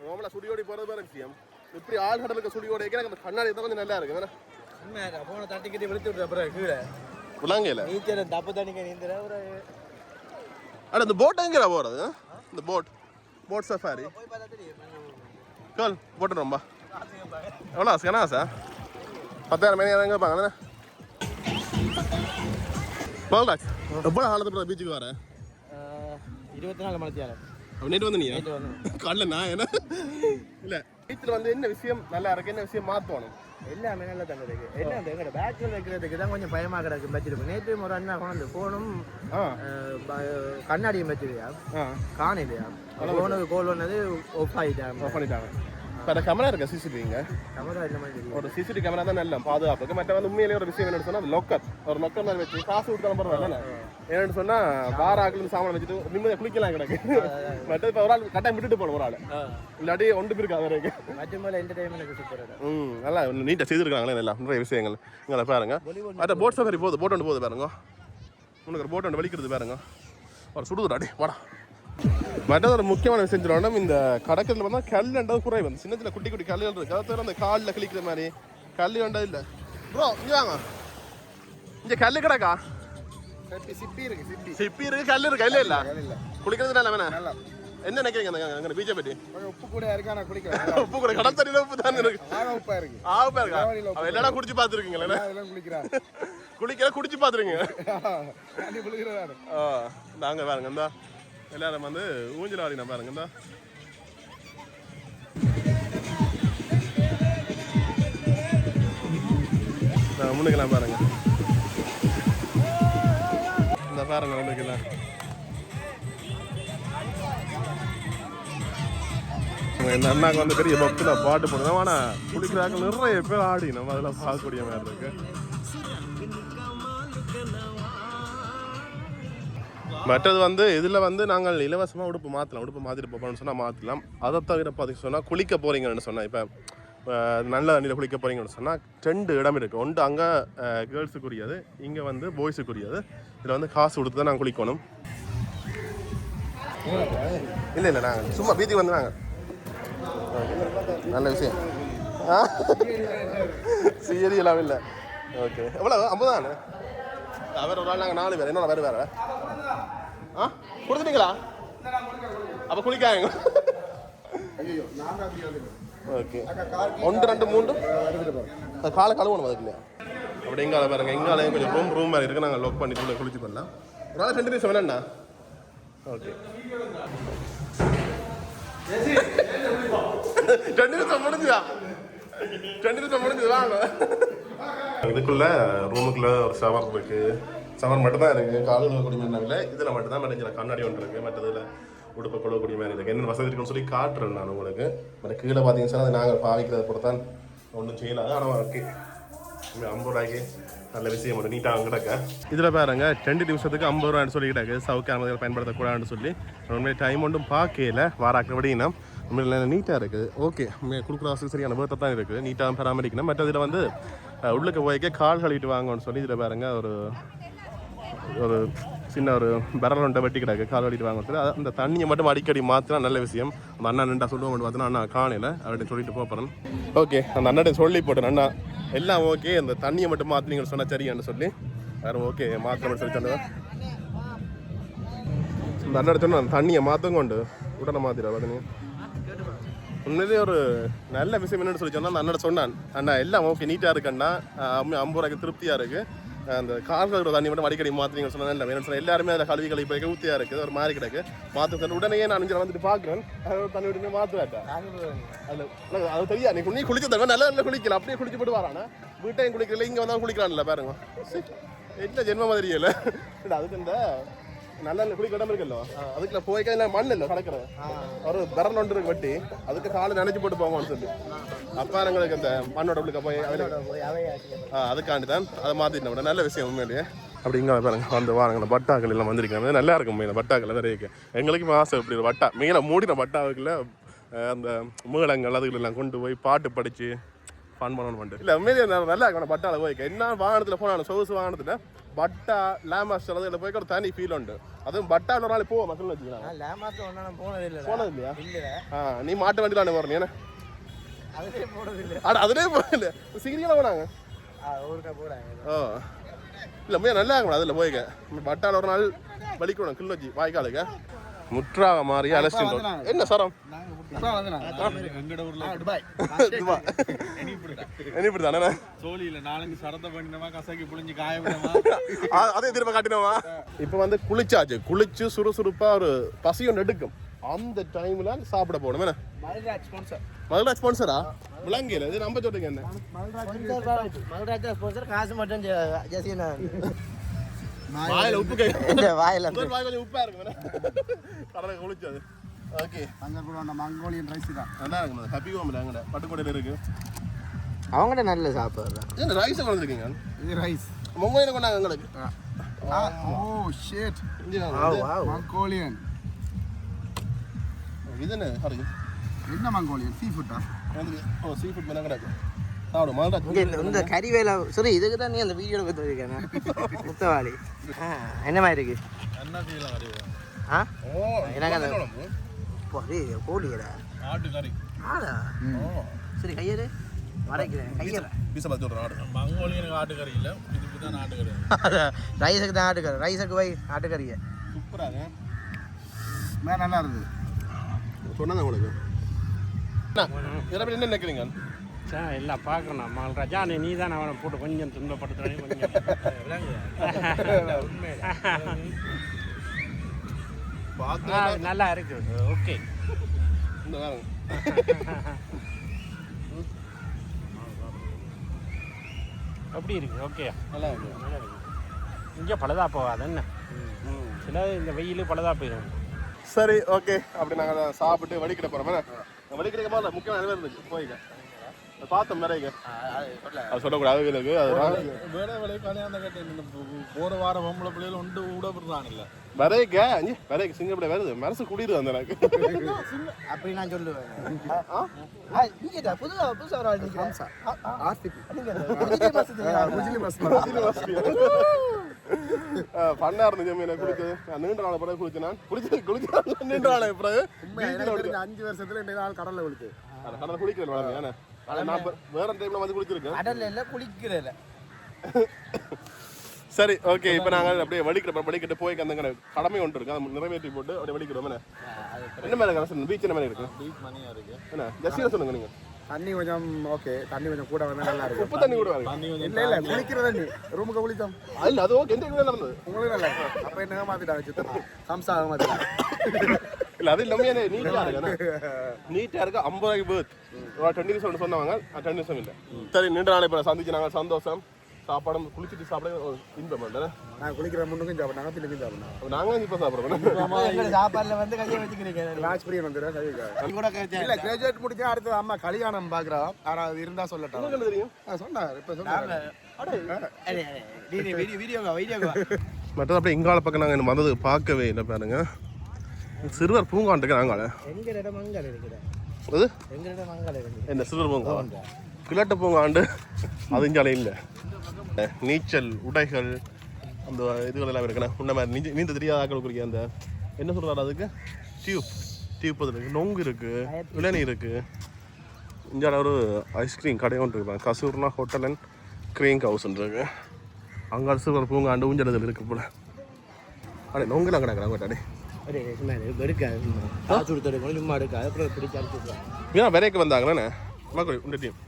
A: நார்மலாக சுழி ஓடி போகிறது வேறு விஷயம் இப்படி ஆள் கடலுக்கு சுழி ஓடி எனக்கு அந்த கண்ணாடி தான் கொஞ்சம் நல்லா இருக்கு வேணா
C: போன தட்டிக்கிட்டு விழுத்து விட்டு அப்புறம் கீழே
A: விளாங்கல
C: நீச்சல் தப்பு தண்ணிக்க நீந்துற ஒரு
A: இந்த போட் எங்கடா போகிறது இந்த போட் சஃபாரி கேள் போட்டு ரொம்ப எவ்வளோ ஆசை என்ன ஆசை 10,000 மணி எங்கே இருப்பாங்க பால்ராஜ் எவ்வளோ காலத்துக்கு பீச்சுக்கு வர
B: 24 மணி நேரம்
A: அப்போ நேற்று வந்து நீ காலைல நான் என்ன இல்லை பீச்சில் வந்து என்ன விஷயம் நல்லா இருக்கு என்ன விஷயம் மாற்றணும்
B: எல்லாமே நல்லா தான் இருக்கு என்ன அந்த எங்கட பேக்கில் வைக்கிறதுக்கு தான் கொஞ்சம் பயமாக கிடக்கு வச்சிருப்போம் நேற்று ஒரு அண்ணா கொண்டு ஃபோனும் கண்ணாடியும் வச்சிருக்கியா காணலையா ஃபோனுக்கு கோல் பண்ணது ஆஃப் பண்ணிட்டாங்க
A: இப்போ அந்த கேமரா இருக்கா சிசிடிவிங்க
B: கேமரா இந்த மாதிரி
A: ஒரு சிசிடிவி கேமரா தான் நல்ல பாதுகாப்புக்கு மற்ற வந்து உண்மையிலேயே ஒரு விஷயம் என்னன்னு சொன்னால் அது லொக்கர் மாதிரி வச்சு காசு கொடுத்தாலும் பரவாயில்ல என்னன்னு சொன்னால் வார ஆக்கள் சாமான் வச்சுட்டு நிம்மதியாக குளிக்கலாம் கிடக்கு மற்ற இப்போ ஒரு ஆள் கட்டாயம் விட்டுட்டு போகணும் ஒரு ஆள் இல்லாட்டி ஒன்று பேருக்கு அது வரைக்கும்
B: மற்றபடி என்டர்டைன்மெண்ட் சூப்பராக
A: நல்லா நீட்டாக செய்திருக்காங்களே நல்லா நிறைய விஷயங்கள் இங்கே பாருங்க மற்ற போட் சஃபாரி போகுது போட் ஒன்று போகுது பாருங்க உனக்கு ஒரு போட் ஒன்று வலிக்கிறது பாருங்க ஒரு சுடுதுடாடி வாடா மற்றது ஒரு முக்கியமான விஷயம் சொல்லணும் இந்த கடற்கரையில் பார்த்தா கல்லுன்றது குறைவு வந்து சின்ன சின்ன குட்டி குட்டி கல்லுகள் இருக்குது அதை தவிர அந்த காலில் கிளிக்கிற மாதிரி கல் வேண்டது இல்லை ப்ரோ இங்கே வாங்க இங்கே கல் கிடக்கா
B: சிப்பி
A: இருக்கு கல் இருக்கு இல்லை இல்லை குளிக்கிறது நல்லா வேணா என்ன நினைக்கிறீங்க அங்கே பீச்சை பற்றி
B: உப்பு கூட இருக்கா நான் குளிக்கிறேன்
A: உப்பு கூட கடல் தண்ணியில் உப்பு தான் இருக்கு
B: உப்பா இருக்கு
A: ஆப்பா இருக்கா அவன் எல்லாரும் குடிச்சு பார்த்துருக்கீங்களா குளிக்கிற குடிச்சு பார்த்துருங்க நாங்கள் பாருங்க இந்தா எல்லாரும் வந்து ஊஞ்சல் ஆடினா பாருங்க இந்தா முன்னுக்கெல்லாம் பாருங்க இந்த பாருங்க முன்னுக்கெல்லாம் இந்த அண்ணாக்கு வந்து பெரிய பக்தியில் பாட்டு போடுறோம் ஆனால் குளிக்கிறாங்க நிறைய பேர் ஆடி நம்ம அதெல்லாம் பார்க்கக்கூடிய மாதிரி இருக்கு மற்றது வந்து இதில் வந்து நாங்கள் இலவசமாக உடுப்பு மாற்றலாம் உடுப்பு மாற்றிட்டு போகணும்னு சொன்னால் மாற்றலாம் அதை தவிர பார்த்து சொன்னால் குளிக்க போகிறீங்கன்னு சொன்னால் இப்போ நல்ல தண்ணியில் குளிக்க போகிறீங்கன்னு சொன்னால் 2 இடம் இருக்குது ஒன்று அங்கே கேர்ள்ஸுக்குரியது இங்கே வந்து பாய்ஸுக்குரியது இதில் வந்து காசு கொடுத்து தான் நாங்கள் குளிக்கணும் இல்லை நாங்கள் சும்மா பீச்சுக்கு வந்து நாங்கள் நல்ல விஷயம் சீரியலாகவும் இல்லை ஓகே எவ்வளோ 50 தானே அவர் ஒரு ஆள் நாங்கள் 4 பேர் என்னோட வேறு கொடுத்துட்டீங்களா அப்போ குளிக்காங்க ஓகே 1 2 3 காலை கழுவணும் அதுக்கு இல்லையா அப்படி எங்கால பாருங்க எங்காலையும் கொஞ்சம் ரூம் மாதிரி இருக்குது நாங்கள் லொக் பண்ணிட்டு குளிச்சு பண்ணலாம் ஒரு நாள் 2 நிமிஷம் வேணா ஓகே 2 நிமிஷம் முடிஞ்சுதா 2 நிமிஷம் முடிஞ்சுது வாங்க இதுக்குள்ள ரூமுக்குள்ள ஒரு ஷவர் இருக்கு ஷவர் மட்டும் தான் இருக்குது காலையில் கூடிய மாதிரி இல்லை இதில் மட்டும் தான் நினைக்கிற கண்ணாடி ஒன்று இருக்குது மற்றதில் உடுப்பை கொள்ளக்கூடிய மாதிரி இருக்குது என்ன வசதி இருக்குன்னு சொல்லி காட்டுறேன் நான் உங்களுக்கு மற்ற கீழே பார்த்தீங்கன்னு சொன்னால் அது நாங்கள் பாவிக்கிறத பொறுத்தான் ஒன்றும் செய்யலாது ஆனால் ஓகே 50 ரூபாய்க்கு நல்ல விஷயம் ஒன்று நீட்டாக கிடக்க இதில் பாருங்க 2 நிமிஷத்துக்கு 50 ரூபான்னு சொல்லி கிடக்கு சவுக்கு அமைதிகள் பயன்படுத்தக்கூடாதுன்னு சொல்லி உண்மையிலே டைம் ஒன்றும் பார்க்கல வாராக்கிறபடினா உண்மையில நீட்டாக இருக்குது ஓகே கொடுக்குற வசதி சரியான பேர்த்தை தான் இருக்குது நீட்டாக பராமரிக்கணும் மற்ற இதில் வந்து உள்ளுக்கு போய்க்க கால் கழுவிட்டு வாங்கன்னு சொல்லி இதில் பாருங்க ஒரு சின்ன ஒரு பரலொண்டை வெட்டி கிடக்கு கால் வெட்டிட்டு வாங்குறது அந்த தண்ணியை மட்டும் அடிக்கடி மாற்றினா நல்ல விஷயம் அந்த அண்ணா நின்றா சொல்லுவோம் மட்டும் பார்த்தோன்னா அண்ணா காணையில் அவர்கிட்ட சொல்லிட்டு போகிறேன் ஓகே அந்த அண்ணாட்ட சொல்லி போட்டேன் அண்ணா எல்லாம் ஓகே அந்த தண்ணியை மட்டும் மாற்றினீங்கன்னு சொன்னால் சரியான்னு சொல்லி வேறு ஓகே மாற்றணும்னு சொல்லி சொன்னதான் இந்த அண்ணாட்ட சொன்னால் அந்த தண்ணியை மாற்றும் கொண்டு உடனே மாற்றிடா பார்த்தீங்க உண்மையிலேயே ஒரு நல்ல விஷயம் என்னென்னு சொல்லி சொன்னால் அந்த அண்ணாட்ட சொன்னான் அண்ணா எல்லாம் ஓகே நீட்டாக இருக்குண்ணா 50 ரூபாய்க்கு திருப்தியாக இருக்குது அந்த கார் கழுவுற தண்ணி மட்டும் அடிக்கடி மாற்றினீங்கன்னு சொன்னால் இல்லை வேணும்னு சொன்னால் எல்லாருமே அதில் கழுவி கழுவி போய் ஊற்றியாக இருக்குது ஒரு மாதிரி கிடக்கு மாற்ற உடனே நான் அஞ்சு வந்துட்டு பார்க்குறேன் தண்ணி விட்டு மாற்றுவேன் அதில் அது தெரியா நீ குளிக்க தருவேன் நல்ல குளிக்கல அப்படியே குளிச்சு போட்டு வரானா வீட்டையும் குளிக்கல இங்கே வந்தாலும் குளிக்கலாம்ல பாருங்க என்ன ஜென்ம மாதிரி இல்லை அதுக்கு இந்த நல்ல குளிக்க இடம் இருக்குல்ல அதுக்குள்ள போய்க்க இல்லை மண் இல்லை கிடக்கிறது ஒரு விரல் ஒன்று இருக்கு வெட்டி அதுக்கு காலை நினைச்சு போட்டு போங்கன்னு சொல்லி அப்பா எங்களுக்கு அந்த மண்ணோட உள்ளுக்க போய் அதுக்காண்டி தான் அதை மாற்றிட்டோம் நல்ல விஷயம் உண்மையிலேயே அப்படிங்க பாருங்க அந்த வாரங்க பட்டாக்கள் எல்லாம் வந்திருக்காங்க நல்லா இருக்கும் இந்த பட்டாக்கள் நிறைய இருக்கு எங்களுக்கும் ஆசை இப்படி ஒரு பட்டா மேலே மூடின பட்டாவுக்குள்ள அந்த மேளங்கள் அதுகளெல்லாம் கொண்டு போய் பாட்டு படித்து ஃபன் பண்ணணும் பண்ணிட்டு இல்லை உண்மையிலேயே நல்லா இருக்கும் பட்டாவில் போய்க்க என்ன வாகனத்தில் போனாலும் சொகுசு வாகனத்தில் பட்டா லேமாஸ்டர் அதில் போய்க்க ஒரு தனி ஃபீல் உண்டு அதுவும் பட்டா ஒரு நாள் போவோம் மக்கள் வச்சுக்கலாம்.
B: நான் லேமாஸ்ல ஒன்றா போனது இல்லை.
A: போனது இல்லையா?
B: இல்லை.
A: நீ மாட்டு வண்டியில் போகிறேன் ஏன்னா
B: அதுலேயே போனது இல்லை.
A: அதுலேயே போகல சிகிரியில் போனாங்க.
B: ஊருக்கா போகிறாங்க.
A: இல்லை போய் நல்லா இருக்கும் அதில் போய்க்க. பட்டால் ஒரு நாள் வலிக்கணும் கிள்ளச்சி வாய்க்காலுக்கு முற்றாக மாறி அலசிட்டு என்ன சரம் அதே திரும்ப காட்டினோமா. இப்போ வந்து குளிச்சாச்சு, குளிச்சு சுறுசுறுப்பா ஒரு பசியும் எடுக்கும். அந்த டைம்ல சாப்பிட போகணும். மல்ராஜ் ஸ்பான்சரா விளங்கில இது நம்ப சொல்றீங்க என்ன
B: மல்ராஜ் ஸ்பான்சர் காசு மட்டும் ஜெசினா
A: வாயில உப்பு
B: வாயில
A: கொஞ்சம் உப்பா இருக்கு கடலை குளிச்சது. ஓகே
C: அங்கே கூட அந்த மங்கோலியன் ரைஸ் தான்
A: நல்லா இருக்குங்க. ஹாப்பி கோமில் அங்கே பட்டுக்கோட்டையில் இருக்கு.
B: அவங்கள்ட்ட நல்ல சாப்பாடு.
A: ஏன் ரைஸை கொண்டுருக்கீங்க?
C: இது ரைஸ்
A: மங்கோலியனை கொண்டாங்க எங்களுக்கு.
C: Oh shit Mongolian.
A: இது என்ன சாரி
C: என்ன மங்கோலியன் சீ ஃபுட்டா?
A: ஓ சீ ஃபுட் மேலே கிடக்கு சாப்பிடும் மல்ராஜ்.
B: இந்த கறி வேலை சரி இதுக்கு தான் நீ அந்த வீடியோவில் பார்த்துருக்கேன் முத்தவாளி. என்ன மாதிரி இருக்கு?
C: என்ன செய்யலாம் கறி?
B: எனக்கு அந்த கோழியடா
C: ஆட்டு கறி
B: ஆடா. சரி கையரு வரைக்கிறேன் கையரை
A: பீஸை பார்த்து விட்றேன். ஆடு
C: மங்கோலியனுக்கு ஆட்டுக்கறி இல்லை, இதுக்கு தான் ஆட்டுக்கறி.
B: ரைஸுக்கு தான் ஆட்டுக்கறி, ரைஸுக்கு போய் ஆட்டுக்கறியை
A: சூப்பராக
C: நல்லா இருக்குது.
A: சொன்னது உங்களுக்கு என்ன நினைக்கிறீங்க?
D: எல்லாம் பார்க்கணும் மல்ராஜா. நீ தான் அவனை போட்டு கொஞ்சம் துன்பப்படுத்துறேன் கொஞ்சம் நல்லா இருக்கு. ஓகே
A: இந்த வேறு
D: எப்படி இருக்கு? ஓகே
A: நல்லா இருக்கு.
D: இங்கே பழுதா போகாது என்ன சில இந்த வெயில் பழுதா போயிடும்.
A: சரி ஓகே அப்படி நாங்கள் சாப்பிட்டு வடிக்கிட போகிறோம். வடிக்கிற போது முக்கியமாக நிறைய இருந்துச்சு போய்க்க பார்த்தோம் நிறைய அது சொல்லக்கூடாது. எனக்கு அதெல்லாம்
C: வேலை வேலை கல்யாணம் கேட்டேன் போகிற வார பொம்பளை பிள்ளைகள் ஒன்று விட விடுறாங்கல்ல
A: வரைக்க வரைக்க சிங்கப்பட வருது மனசு குடிடுது அந்த எனக்கு
B: அப்படி நான் சொல்லுவேன்.
A: பண்ணா இருந்துச்சு எனக்கு குளிச்சது. நீண்ட நாள் பிறகு குளிச்சேன் நான் குளிச்சு நீண்ட நாள் பிறகு
C: 5 வருஷத்துல 2 நாள் கடல்ல குளிச்சு
A: கடலை குளிக்கிறேன். நான் வேற டைம்ல வந்து குளிச்சிருக்கேன்.
B: கடல்ல இல்லை குளிக்கிறதில்ல.
A: சரி ஓகே இப்போ நாங்கள் அப்படியே வடிக்கிட்டு போய் அந்த கடமை ஒன்று இருக்கு அதை நிறைவேற்றி போட்டு அப்படியே வடிக்கிறோம். என்ன மாதிரி இருக்கு பீச் என்ன மாதிரி இருக்கு?
C: பீச் மணியா இருக்கு.
A: என்ன ஜஸ்டியா சொல்லுங்க நீங்க.
C: தண்ணி கொஞ்சம் ஓகே, தண்ணி கொஞ்சம் கூட வந்தா நல்லா இருக்கு.
A: உப்பு தண்ணி கூட இருக்கு.
C: தண்ணி கொஞ்சம் இல்ல குளிக்கிற தண்ணி ரூமுக்கு குளிச்சோம்.
A: இல்ல அது ஓகே எந்த நடந்தது
C: உங்களுக்கு நல்லா இருக்கு. அப்ப என்ன மாத்திட்டா வச்சு சம்சா மாத்திட்டா
A: இல்ல அது எல்லாமே நீட்டா இருக்கு. நீட்டா இருக்கு. 50 ரூபாய்க்கு பேர்த் 20 நிமிஷம் சொன்னாங்க. 20 நிமிஷம் இல்லை. சரி நீண்ட நாளை இப்போ சந்திச்சு நாங்கள் சந்தோஷம். சாப்பாடும் குளிச்சுட்டு சாப்பிட இன்பம் இல்லை.
C: நான் குளிக்கிற முன்னுக்கும் சாப்பிட்டாங்க பின்னுக்கும் சாப்பிடணும்.
A: நாங்களும் இப்போ சாப்பிட்றோம்.
B: சாப்பாடுல வந்து கையை வச்சுக்கிறீங்க.
C: லாஸ்ட் பிரியன் வந்துடுறேன். இல்ல கிராஜுவேட் முடிஞ்சா அடுத்தது அம்மா கல்யாணம் பாக்குறோம். ஆனா அது இருந்தா சொல்லட்டும்
A: தெரியும்
C: சொன்னார். இப்ப சொன்னாரு
A: மற்றது அப்படியே இங்கால பக்கம் நாங்கள் இன்னும் வந்தது பார்க்கவே இல்லை. பாருங்க சிறுவர் பூங்காண்டுக்கு நாங்கள்
B: எங்களிடம் மங்கள் இருக்கிறேன்.
A: அது
B: எங்களிடம் மங்கள் இருக்கு.
A: என்ன சிறுவர் பூங்கா கிழட்டு பூங்காண்டு அது இங்காலே இல்லை. நீச்சல் உடைகள் அந்த இதுகள் எல்லாம் இருக்குண்ணா. உன்ன மாதிரி நீந்த தெரியாத ஆக்கள் குடிக்க அந்த என்ன சொல்கிறாரு அதுக்கு டியூப் அது இருக்குது. நொங்கு இருக்குது, இளநீர் இருக்குது. இங்கே ஒரு ஐஸ்கிரீம் கடை ஒன்று இருப்பாங்க. கசூர்னா ஹோட்டல் அண்ட் க்ரீம் ஹவுஸ்ன்றது. அங்கே சிறுவர் பூங்காண்டு ஊஞ்சல் இருக்குது போல். அப்படியே நொங்குலாம் கிடக்குறாங்க கொட்டாடி. ஏன்னா விரைக்கு வந்தாங்கண்ணே மக்கள் உண்ட டீம்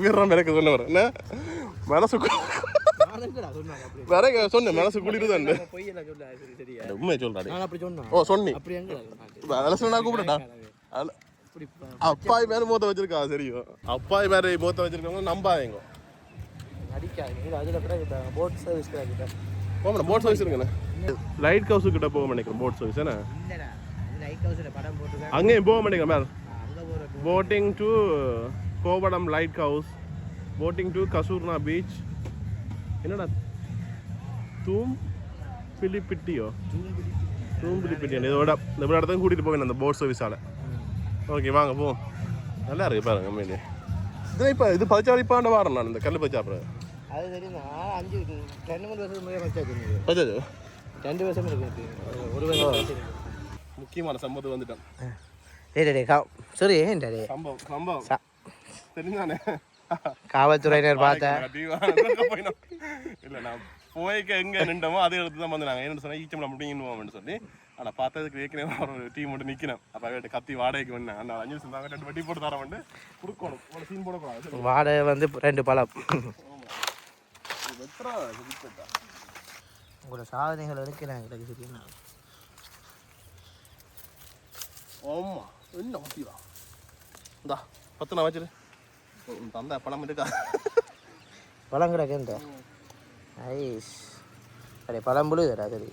A: வீரம் விரைக்க சொன்ன வர என்ன மனசு விரைக்க சொன்ன மனசு குளிருதான் உண்மையை சொல்றாடி. ஓ சொன்னி அலசனா கூப்பிடா. அப்பாய் மேல மூத்த வச்சிருக்கா தெரியும். அப்பாய் மேல மூத்த வச்சிருக்கவங்க நம்பாதீங்க. போட் சர்வீஸ் இருக்குண்ணே. லைட் ஹவுஸ் கிட்ட போக நினைக்கிறேன். போட் சர்வீஸ் என்ன அங்கேயும் போக நினைக்கிறேன். மேல் boating to Kovalam lighthouse, boating to கசூர்னா பீச். என்னடா தூம் பிலிப்பிட்டியோ தூம் பிலிப்பிட்டியோ இதோட இந்த இடத்தையும் கூட்டிகிட்டு போவேன் அந்த போட் சர்வீஸால். ஓகே வாங்க போவோம். நல்லா இருக்கு பாருங்க மீன். இது இப்போ இது பச்சாரிப்பாண்ட வாரம் நான் இந்த கல் பச்சாப்புறேன்.
B: அது தெரியுமா 2-3 வருஷத்துக்கு முன்னாடி
A: பச்சாச்சு
B: 2 வருஷம் இருக்கு ஒரு வருஷம்
A: முக்கியமான சம்பவம் வந்துட்டோம்.
B: சரி ஏன்டா டே
A: சம்பவம் தெரிஞ்சானே
B: காவல்துறையினர் பார்த்தா
A: இல்லை நான் போய்க்க எங்கே நின்றமோ அதே இடத்துல தான் வந்து நாங்கள் என்ன சொன்னால் ஈச்சம் அப்படிங்கன்னு சொல்லி ஆனால் பார்த்ததுக்கு ஏற்கனவே ஒரு டீம் மட்டும் நிற்கணும். அப்போ வீட்டு கத்தி வாடகைக்கு வந்தேன். அந்த 5 நிமிஷம் தாங்க 2 வட்டி போட்டு தர வந்து கொடுக்கணும். ஒரு சீன் போடக்கூடாது.
B: வாடகை வந்து 2 பழம். உங்களோட சாதனைகள் எடுக்கிறாங்க எனக்கு சரியா.
A: ஆமா என்ன முக்கியவா இந்தா 10 நான் வச்சிரு தந்தா பழம் இருக்கா
B: பழம் கிடக்குன்ற ஐஸ் அடே பழம் புழுதுடா சரி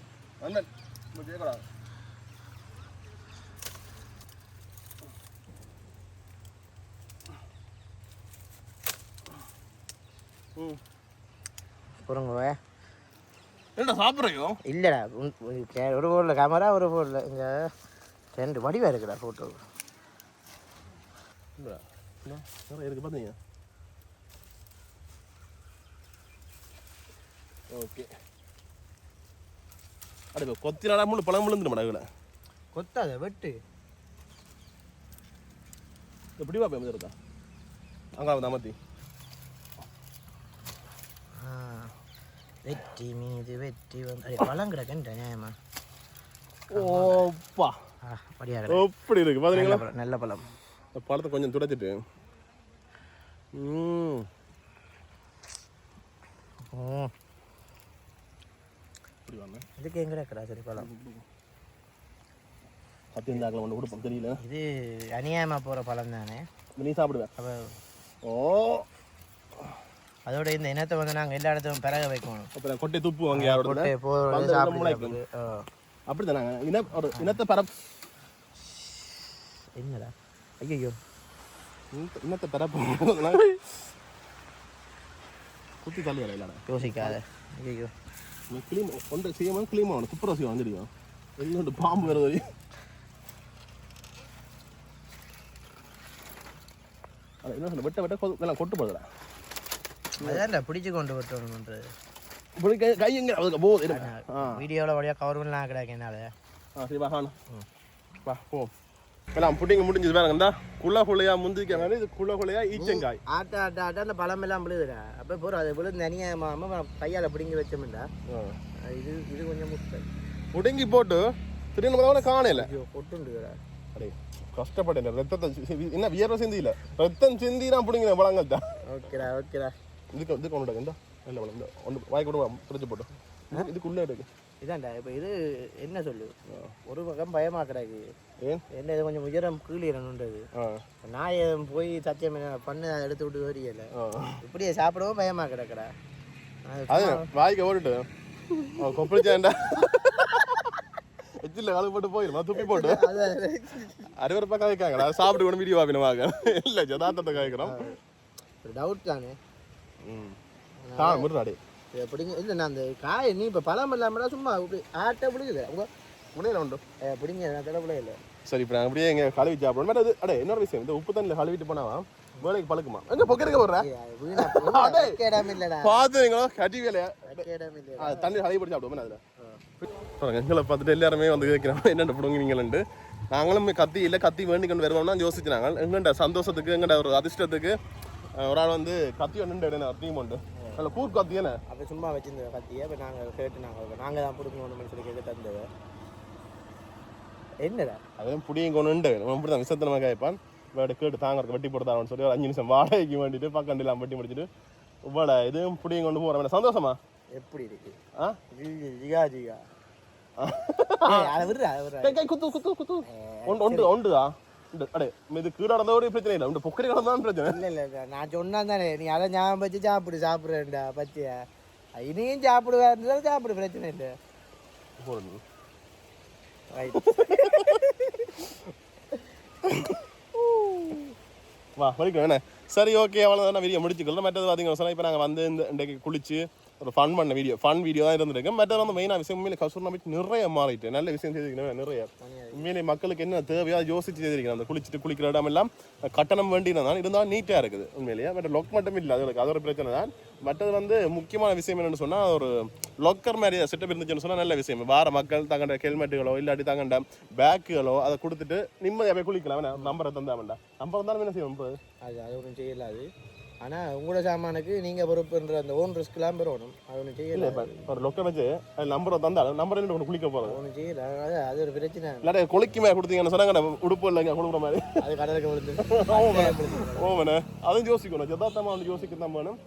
A: அண்ணன் கேட்கடா
B: பொறுங்க
A: என்ன சாப்பிட்றையோ
B: இல்லைடா ஒரு ஃபோனில் கேமரா ஒரு ஃபோனில் இங்கே 2 வடிவாக இருக்குடா ஃபோட்டோ.
A: இருக்கு பார்த்தீங்க. ஓகே அட இப்போ கொத்தினாடா முள்ளு பழம் விழுந்துடும் மடகுல
B: கொத்தாத வெட்டு
A: எப்படி பார்ப்பேன் எங்கே இருக்கா அங்கே வந்து அமர்த்தி
B: வெற்றி மீது வெற்றி வந்து பழம் கிடக்குன்ற நியாயமா.
A: ஓப்பா
B: படியா
A: எப்படி இருக்கு பார்த்தீங்களா
B: நல்ல பழம்.
A: பழத்தை கொஞ்சம் துடைச்சிட்டு
B: இதுக்கு எங்க இருக்கடா சரி பழம்
A: கத்திருந்தாக்கில் ஒன்று கொடுப்போம் தெரியல.
B: இது அநியாயமாக போகிற பழம் தானே
A: நீ சாப்பிடுவேன்.
B: அப்போ
A: ஓ
B: அதோட இந்த இனத்தை வந்து நாங்கள் எல்லா இடத்தையும் பிறக வைக்கணும்.
A: அப்புறம் கொட்டை துப்பு வாங்க யாரோட அப்படி தானே ஒரு இனத்தை பரப்
B: என்னடா ஐயோ
A: இனத்தை பரப்பு குத்தி தள்ளி வர இல்லைடா
B: யோசிக்காத ஐயோ
A: நீ கிளீம் ஒன்றை செய்யாமல் கிளீம் ஆகணும். துப்புரசி வந்துடுவோம் எல்லோண்டு பாம்பு வருது. அது என்ன சொல்ல வெட்ட வெட்ட எல்லாம் கொட்டு போடுறா
B: அதான்டா பிடிச்சி கொண்டு விட்டோம்ன்றது
A: கை எங்க அதுக்கு போகுது
B: வீடியோவில் வழியாக கவர் பண்ணலாம் கிடையாது என்னால்.
A: சரி வா வா போ எல்லாம் புட்டிங்க முடிஞ்சது பாருங்க இந்த குள்ள முந்திக்காங்க. இது குள்ள ஈச்சங்காய்
B: ஆட்டா ஆட்டா ஆட்டா அந்த பழம் எல்லாம் விழுதுடா. அப்போ போகிறோம் அது விழுந்து தனியாக கையால் பிடிங்கி வச்சோம்டா. இது இது கொஞ்சம் முட்டை
A: புடுங்கி போட்டு திடீர்னு காணல
B: பொட்டுண்டுடா.
A: அடே கஷ்டப்பட்டேன் ரத்தத்தை என்ன வியர்வை சிந்தியில ரத்தம் சிந்தி நான் பிடிங்க பழங்கள் தான்.
B: ஓகேடா ஓகேடா
A: இதுக்கு கொண்டு இந்த நல்ல பழம் இந்த ஒன்று வாய் கூட பிடிச்சி போட்டு இதுக்குள்ளே இருக்கு.
B: இதான்டா இப்போ இது என்ன சொல்லு ஒரு பக்கம் பயமாக கிடக்கு. என்ன இது கொஞ்சம் உயரம் கீழிடணுன்றது. நான் போய் சத்தியம் பண்ண எடுத்து விட்டு வரியல இப்படியே சாப்பிடவும் பயமாக கிடக்குடா.
A: அது வாய்க்கு ஓடிட்டு கொப்பளிச்சாண்டா எச்சில் கலவு போட்டு போயிடும் துப்பி போட்டு அறுவருப்பா காய்க்காங்களா சாப்பிட்டு கூட வீடியோ வாங்க இல்லை ஜதார்த்தத்தை காய்க்கிறோம்.
B: டவுட் தானே
A: முடுறாடி
B: எப்படிங்க இல்லை நான் அந்த காய் நீ இப்போ பழம் இல்லாமடா சும்மா இப்படி ஆட்டை பிடிக்குது உங்கள்
A: முனையில உண்டு
B: பிடிங்க நான் தடவை இல்லை.
A: சரி இப்போ நாங்கள் அப்படியே எங்கள் கழுவி சாப்பிடணும். பட் அது அடே இன்னொரு விஷயம் இந்த உப்பு தண்ணியில் கழுவிட்டு போனாவா வேலைக்கு பழக்குமா எங்க பொக்கருக்க போடுறேன் பார்த்துங்களோ கட்டி வேலையா தண்ணி கழுவி போட்டு சாப்பிடுவோம். அதில் எங்களை பார்த்துட்டு எல்லாருமே வந்து கேட்குறோம் என்னென்ன பிடுங்குவீங்கள்ட்டு. நாங்களும் கத்தி இல்லை கத்தி வேண்டி கொண்டு வருவோம்னா யோசிச்சுனாங்க. எங்கள்கிட்ட சந்தோஷத்துக்கு எங்கள்கிட்ட ஒரு அதிர்ஷ்டத்துக்கு ஒரு ஆள் வந்து கத்தி ஒன்று டீம் உண்டு அதில் கூர் கத்தி என்ன
B: அப்போ சும்மா வச்சிருந்த கத்தியை இப்போ நாங்கள் கேட்டு நாங்கள் தான் பிடிக்கணும்னு சொல்லி கேட்க தந்தது என்னடா
A: அதெல்லாம் புடியும் கொண்டு அப்படி தான் விசத்தனமாக கேட்பான். வேட கேட்டு தாங்க வெட்டி போடுதான்னு சொல்லி ஒரு 5 நிமிஷம் வாடகைக்கு வேண்டிட்டு பக்கண்டிலாம் வெட்டி முடிச்சுட்டு வேட இதுவும் புடியும் கொண்டு போகிறேன். சந்தோஷமா
B: எப்படி இருக்கு
A: ஜிகா ஜிகா குத்து குத்து குத்து ஒன்றுதா அடே இது கீழே நடந்தோட பிரச்சனை இல்லை இந்த பொக்கரி கடந்தான் பிரச்சனை
B: இல்லை இல்லை நான் சொன்னா தானே நீ அதை ஞாபகம் வச்சு சாப்பிட்றேன்டா பச்சையா இனியும் சாப்பிடுவேன் சாப்பிடு பிரச்சனை இல்லை
A: வா வலிக்கும் என்ன சரி ஓகே அவ்வளோதான் வீடியோ முடிச்சுக்கலாம். மற்றது பார்த்தீங்கன்னா இப்போ நாங்கள் வந்து இந்த இன்றைக்கு குளிச்சு ஒரு ஃபன் வீடியோ தான் இருந்திருக்கு. மற்ற வந்து மெயினாக விஷயம் உண்மையிலே கஸ்தூர்னா பீச் நிறைய மாறிட்டு நல்ல விஷயம் செய்திருக்கணும். நிறைய உண்மையிலே மக்களுக்கு என்ன தேவையோ யோசிச்சு செய்திருக்கணும். அந்த குளிச்சுட்டு இடம் எல்லாம் கட்டணம் வேண்டினதான் இருந்தாலும் நீட்டாக இருக்குது உண்மையிலேயே. பட் லொக் மட்டும் இல்லை, அது ஒரு பிரச்சனை தான். மற்றது வந்து முக்கியமான விஷயம் என்னென்னு சொன்னால் ஒரு லொக்கர் மாதிரி செட்டப் இருந்துச்சுன்னு சொன்னால் நல்ல விஷயம். வார மக்கள் தங்கண்ட ஹெல்மெட்டுகளோ இல்லாட்டி தங்கண்ட பேக்குகளோ அதை கொடுத்துட்டு நிம்மதியாக போய் குளிக்கலாம். நம்பரை தந்தாமண்டா நம்பர் இருந்தாலும் என்ன செய்வோம்
B: அது ஒன்றும் செய்யலாது. ஆனால் உங்களோட சாமானுக்கு நீங்கள் பொறுப்புன்ற அந்த ஓன் ரிஸ்க்லாம் பெறணும். அது ஒன்றும் செய்யலை.
A: ஒரு லொக்கர் வச்சு நம்பரை தந்தாலும் நம்பர் ஒன்று குளிக்க போகிறது
B: ஒன்றும் செய்யலை. அது ஒரு பிரச்சனை.
A: இல்லாட்டி குளிக்குமே கொடுத்தீங்கன்னு சொன்னாங்க உடுப்பு இல்லைங்க கொடுக்குற மாதிரி
B: அது கடலுக்கு விழுந்து
A: ஓமனே அதுவும் யோசிக்கணும். யதார்த்தமாக வந்து யோசிக்க தான் வேணும்.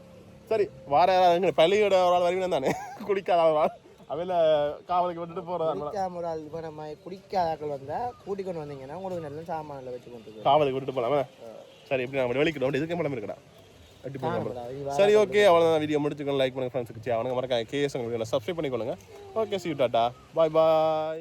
A: சரி வார யாராவது பள்ளியோட ஒரு ஆள் வருவீங்க தானே குளிக்காத ஒரு ஆள் அவையில் காவலுக்கு விட்டுட்டு போகிறதா
B: ஒரு ஆள் இப்போ நம்ம குடிக்காதாக்கள் வந்தால் கூட்டிக் கொண்டு வந்தீங்கன்னா உங்களுக்கு நல்ல சாமானில் வச்சு கொண்டு
A: காவலுக்கு விட்டுட்டு போகலாமா? சரி எப்படி நம்ம வெளிக்கிட்டோம் இதுக்கே படம் இருக்கடா. சரி ஓகே அவ்வளோதான் வீடியோ முடிச்சுக்கோங்க. லைக் பண்ணுங்க ஃப்ரெண்ட்ஸுக்கு அவனுங்க மறக்காம கேஎஸ் உங்களுக்கு சப்ஸ்கிரைப் பண்ணிக்கொள்ளுங்க. Okay see you tata bye bye.